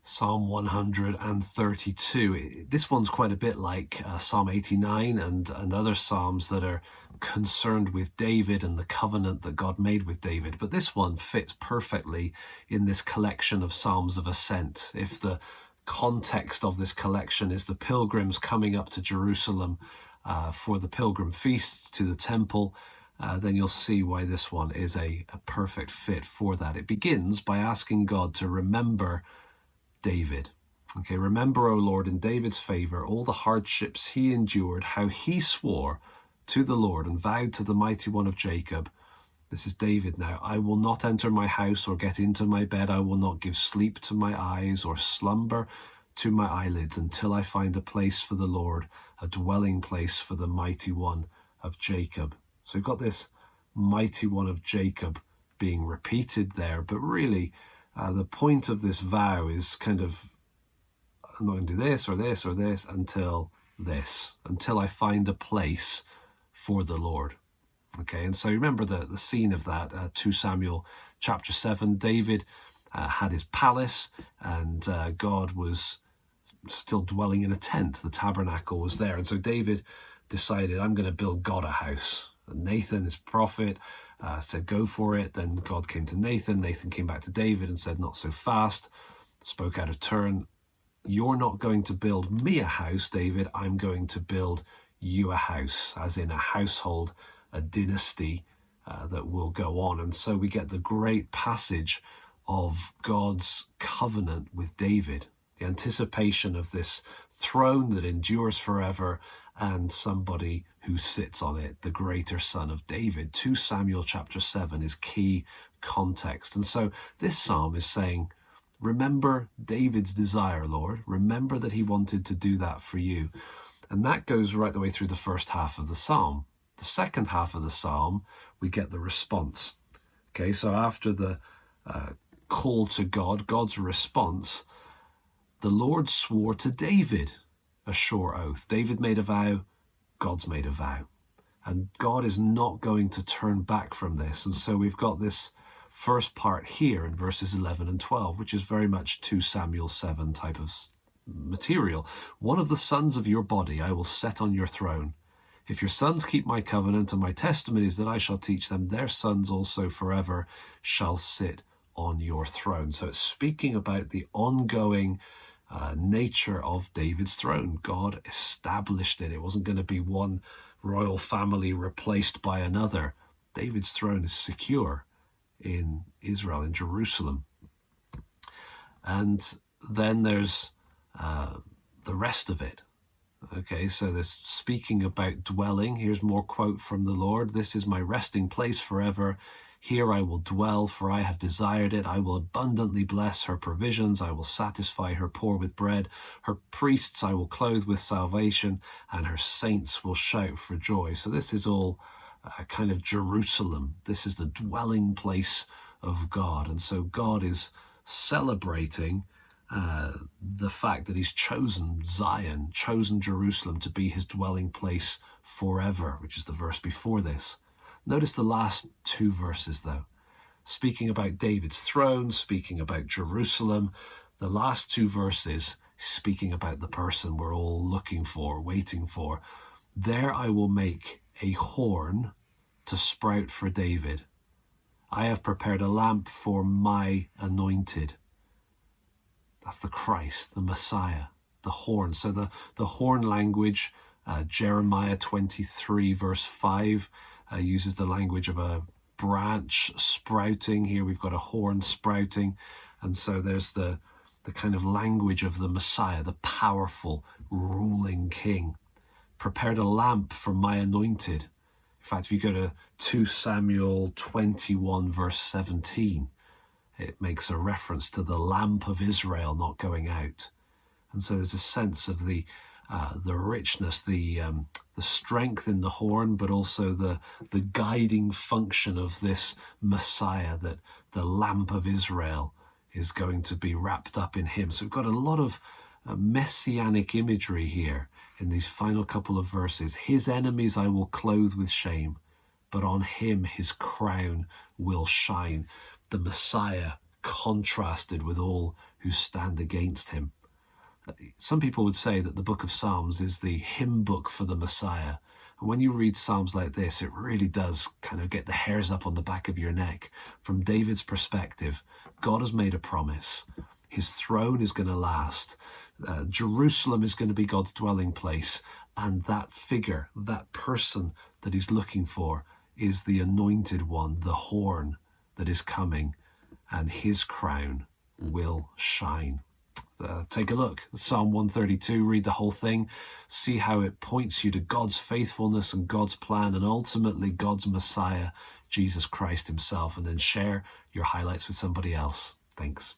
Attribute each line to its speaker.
Speaker 1: Psalm 132. This one's quite a bit like Psalm 89 and other Psalms that are concerned with David and the covenant that God made with David. But this one fits perfectly in this collection of Psalms of Ascent. If the context of this collection is the pilgrims coming up to Jerusalem for the pilgrim feasts to the temple, then you'll see why this one is a perfect fit for that. It begins by asking God to remember David. Okay, remember, O Lord, in David's favor, all the hardships he endured, how he swore to the Lord and vowed to the mighty one of Jacob. This is David now. I will not enter my house or get into my bed. I will not give sleep to my eyes or slumber to my eyelids until I find a place for the Lord, a dwelling place for the mighty one of Jacob. So we've got this mighty one of Jacob being repeated there, but really the point of this vow is kind of, I'm not going to do this or this or this until I find a place for the Lord. Okay, and so remember the scene of that, 2 Samuel chapter 7, David had his palace and God was still dwelling in a tent. The tabernacle was there. And so David decided, I'm going to build God a house. And Nathan, his prophet, said, go for it. Then God came to Nathan. Nathan came back to David and said, not so fast. Spoke out of turn. You're not going to build me a house, David. I'm going to build you a house, as in a household, a dynasty that will go on. And so we get the great passage of God's covenant with David, the anticipation of this throne that endures forever and somebody who sits on it, the greater son of David. 2 Samuel chapter 7 is key context. And so this psalm is saying, remember David's desire, Lord. Remember that he wanted to do that for you. And that goes right the way through the first half of the psalm. The second half of the psalm, we get the response. Okay, so after the call to God, God's response, the Lord swore to David a sure oath. David made a vow, God's made a vow. And God is not going to turn back from this. And so we've got this first part here in verses 11 and 12, which is very much 2 Samuel 7 type of material. One of the sons of your body I will set on your throne. If your sons keep my covenant and my testimonies that I shall teach them, their sons also forever shall sit on your throne. So it's speaking about the ongoing nature of David's throne. God established it. It wasn't going to be one royal family replaced by another. David's throne is secure in Israel, in Jerusalem. And then there's the rest of it. Okay, so there's speaking about dwelling. Here's more quote from the Lord. This is my resting place forever. Here I will dwell, for I have desired it. I will abundantly bless her provisions. I will satisfy her poor with bread. Her priests I will clothe with salvation, and her saints will shout for joy. So this is all kind of Jerusalem. This is the dwelling place of God. And so God is celebrating the fact that he's chosen Zion, chosen Jerusalem to be his dwelling place forever, which is the verse before this. Notice the last two verses, though. Speaking about David's throne, speaking about Jerusalem. The last two verses speaking about the person we're all looking for, waiting for. There I will make a horn to sprout for David. I have prepared a lamp for my anointed. That's the Christ, the Messiah, the horn. So the horn language, Jeremiah 23 verse 5, uses the language of a branch sprouting. Here we've got a horn sprouting. And so there's the kind of language of the Messiah, the powerful ruling king. Prepared a lamp for my anointed. In fact, if you go to 2 Samuel 21 verse 17, it makes a reference to the lamp of Israel not going out. And so there's a sense of the richness, the strength in the horn, but also the guiding function of this Messiah, that the lamp of Israel is going to be wrapped up in him. So we've got a lot of messianic imagery here in these final couple of verses. His enemies I will clothe with shame, but on him his crown will shine. The Messiah contrasted with all who stand against him. Some people would say that the book of Psalms is the hymn book for the Messiah. And when you read Psalms like this, it really does kind of get the hairs up on the back of your neck. From David's perspective, God has made a promise. His throne is going to last. Jerusalem is going to be God's dwelling place. And that figure, that person that he's looking for is the anointed one, the horn that is coming, and his crown will shine. Take a look, Psalm 132, read the whole thing, see how it points you to God's faithfulness and God's plan, and ultimately God's Messiah, Jesus Christ himself, and then share your highlights with somebody else. Thanks.